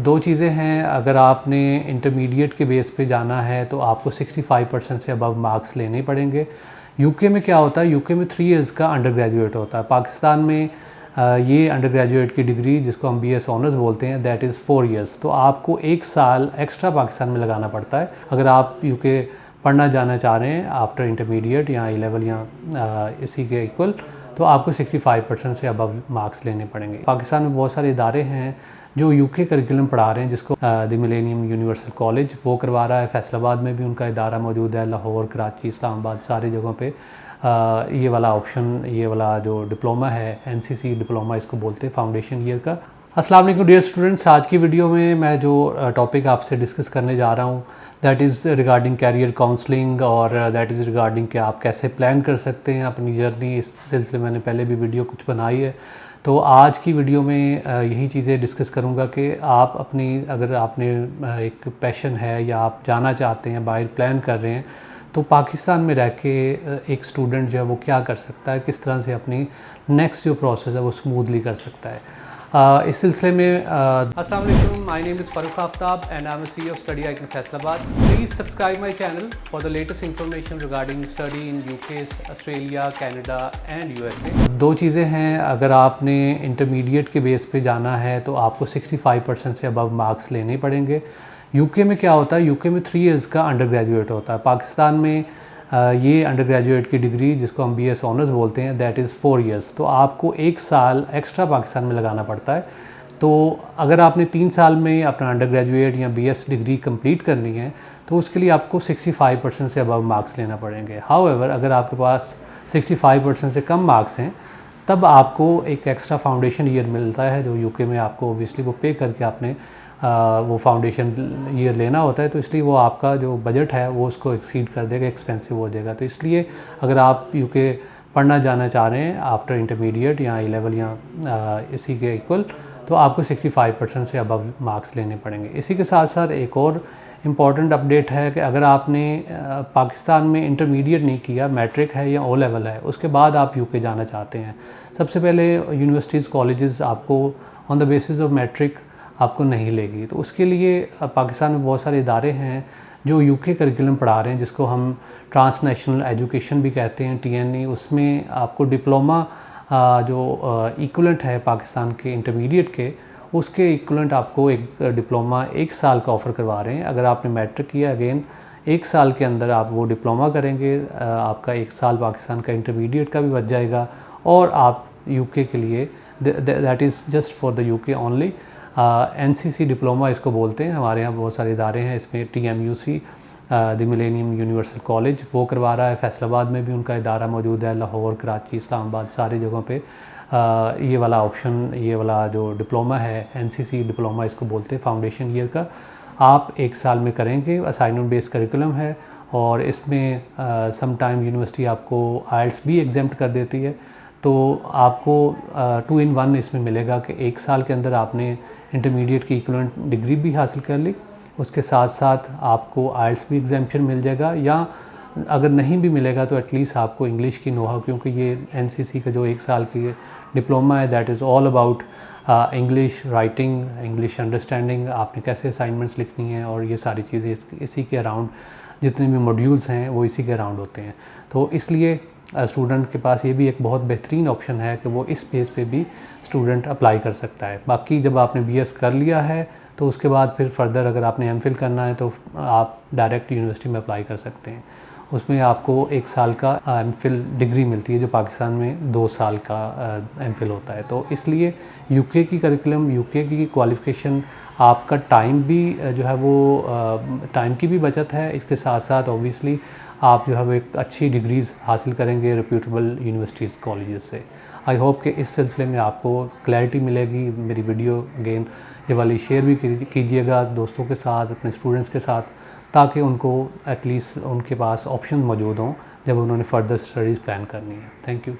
दो चीज़ें हैं, अगर आपने इंटरमीडिएट के बेस पे जाना है तो आपको 65% से अबव मार्क्स लेने ही पड़ेंगे। यूके में क्या होता है, यूके में 3 इयर्स का अंडर ग्रेजुएट होता है। पाकिस्तान में ये अंडर ग्रेजुएट की डिग्री जिसको हम बीएस ऑनर्स बोलते हैं दैट इज़ 4 इयर्स। तो आपको 1 साल एक्स्ट्रा पाकिस्तान में लगाना पड़ता है अगर आप यूके पढ़ना जाना चाह रहे हैं आफ्टर इंटरमीडिएट या ए लेवल या इसी के इक्वल, तो आपको 65% से अबव मार्क्स लेने पड़ेंगे। पाकिस्तान में बहुत सारे इदारे हैं जो यूके करिकुलम पढ़ा रहे हैं, जिसको द मिलेनियम यूनिवर्सल कॉलेज वो करवा रहा है। फैसलाबाद में भी उनका इदारा मौजूद है, लाहौर, कराची, इस्लामाबाद, सारी जगहों पे ये वाला ऑप्शन, ये वाला जो डिप्लोमा है, एनसीसी डिप्लोमा इसको बोलते हैं, फाउंडेशन ईयर का। अस्सलाम वालेकुम डियर स्टूडेंट्स, आज की वीडियो में मैं जो टॉपिक आपसे डिस्कस करने जा रहा हूँ that is regarding career counselling और दैट इज़ रिगार्डिंग कि आप कैसे प्लान कर सकते हैं अपनी जर्नी। इस सिलसिले में मैंने पहले भी वीडियो कुछ बनाई है, तो आज की वीडियो में यही चीज़ें डिस्कस करूँगा कि आप अपनी, अगर आपने एक पैशन है या आप जाना चाहते हैं, बाहर प्लान कर रहे हैं, तो पाकिस्तान में रह के एक स्टूडेंट जो है वो क्या कर सकता है, किस तरह से अपनी नेक्स्ट जो प्रोसेस है वो स्मूथली कर सकता है। इस सिलसिले में अस्सलाम वालेकुम, my name is Farooq Aftab and I am CEO of Study Icon Faisalabad. Please subscribe my channel for the latest information regarding study in UK, Australia, Canada and USA। दो चीज़ें हैं, अगर आपने इंटरमीडिएट के बेस पे जाना है तो आपको 65% से अबव मार्क्स लेने पड़ेंगे। यूके में क्या होता है, यूके में 3 इयर्स का अंडर ग्रेजुएट होता है। पाकिस्तान में ये अंडर ग्रेजुएट की डिग्री जिसको हम बीएस ऑनर्स बोलते हैं दैट इज़ 4 इयर्स। तो आपको 1 साल एक्स्ट्रा पाकिस्तान में लगाना पड़ता है। तो अगर आपने 3 साल में अपना अंडर ग्रेजुएट या बीएस डिग्री कंप्लीट करनी है तो उसके लिए आपको 65% से अबव मार्क्स लेना पड़ेंगे। हाउएवर अगर आपके पास 65% से कम मार्क्स हैं तब आपको एक एक्स्ट्रा फाउंडेशन ईयर मिलता है, जो यूके में आपको ओबियसली वो पे करके आपने वो फाउंडेशन ईयर लेना होता है, तो इसलिए वो आपका जो बजट है वो उसको एक्सीड कर देगा, एक्सपेंसिव हो जाएगा। तो इसलिए अगर आप यूके पढ़ना जाना चाह रहे हैं आफ्टर इंटरमीडिएट या ए लेवल या इसी के इक्वल, तो आपको 65% से अबव मार्क्स लेने पड़ेंगे। इसी के साथ साथ एक और इम्पॉर्टेंट अपडेट है कि अगर आपने पाकिस्तान में इंटरमीडिएट नहीं किया, मैट्रिक है या ओ लेवल है, उसके बाद आप यूके जाना चाहते हैं, सबसे पहले यूनिवर्सिटीज़ कॉलेजेस आपको on the basis of matric आपको नहीं लेगी। तो उसके लिए पाकिस्तान में बहुत सारे इदारे हैं जो यूके करिकुलम पढ़ा रहे हैं, जिसको हम ट्रांसनेशनल एजुकेशन भी कहते हैं, TNE। उसमें आपको डिप्लोमा जो इक्वलेंट है पाकिस्तान के इंटरमीडिएट के, उसके इक्वलेंट आपको एक डिप्लोमा 1 साल का ऑफ़र करवा रहे हैं। अगर आपने मैट्रिक किया, अगेन 1 साल के अंदर आप वो डिप्लोमा करेंगे, आपका 1 साल पाकिस्तान का इंटरमीडिएट का भी बच जाएगा और आप यूके के लिए, that is just for the UK only. NCC diploma इसको बोलते हैं। हमारे यहाँ बहुत सारे इदारे हैं, इसमें TMUC the millennium universal college वो करवा रहा है। फैसलाबाद में भी उनका इदारा मौजूद है, लाहौर, कराची, इस्लामाबाद, सारी जगहों पे ये वाला ऑप्शन, ये वाला जो डिप्लोमा है, NCC डिप्लोमा इसको बोलते हैं, फाउंडेशन ईयर का, आप 1 साल में करेंगे। असाइनमेंट बेस्ड करिकुलम है और इसमें सम टाइम यूनिवर्सिटी आपको IELTS भी एग्जाम्प्ट कर देती है। तो आपको 2 in 1 इसमें मिलेगा कि 1 साल के अंदर आपने इंटरमीडिएट की इक्विवेलेंट डिग्री भी हासिल कर ली, उसके साथ साथ आपको IELTS भी एग्जाम्पशन मिल जाएगा, या अगर नहीं भी मिलेगा तो एटलीस्ट आपको इंग्लिश की नो हाउ, क्योंकि ये NCC का जो 1 साल की डिप्लोमा है that is all about English writing, English understanding, आपने कैसे असाइनमेंट्स लिखनी है और ये सारी चीज़ें इसी के अराउंड, जितने भी मॉड्यूल्स हैं वो इसी के अराउंड होते हैं। तो इसलिए स्टूडेंट के पास ये भी एक बहुत बेहतरीन ऑप्शन है कि वो इस बेस पे भी स्टूडेंट अप्लाई कर सकता है। बाकी जब आपने BS कर लिया है तो उसके बाद फिर फर्दर अगर आपने MPhil करना है तो आप डायरेक्ट यूनिवर्सिटी में अप्लाई कर सकते हैं। उसमें आपको 1 साल का MPhil डिग्री मिलती है, जो पाकिस्तान में 2 साल का MPhil होता है। तो इसलिए यूके की करिकुलम, यूके की क्वालिफ़िकेशन, आपका टाइम भी जो है वो टाइम की भी बचत है, इसके साथ साथ ऑब्वियसली आप जो है वो एक अच्छी डिग्रीज़ हासिल करेंगे रेप्यूटेबल यूनिवर्सिटीज़ कॉलेजेस से। आई होप कि इस सिलसिले में आपको क्लैरिटी मिलेगी। मेरी वीडियो अगेन ये वाली शेयर भी कीजिएगा दोस्तों के साथ, अपने स्टूडेंट्स के साथ, ताकि उनको एटलीस्ट उनके पास ऑप्शन मौजूद हों जब उन्होंने फ़र्दर स्टडीज़ प्लान करनी है। Thank you.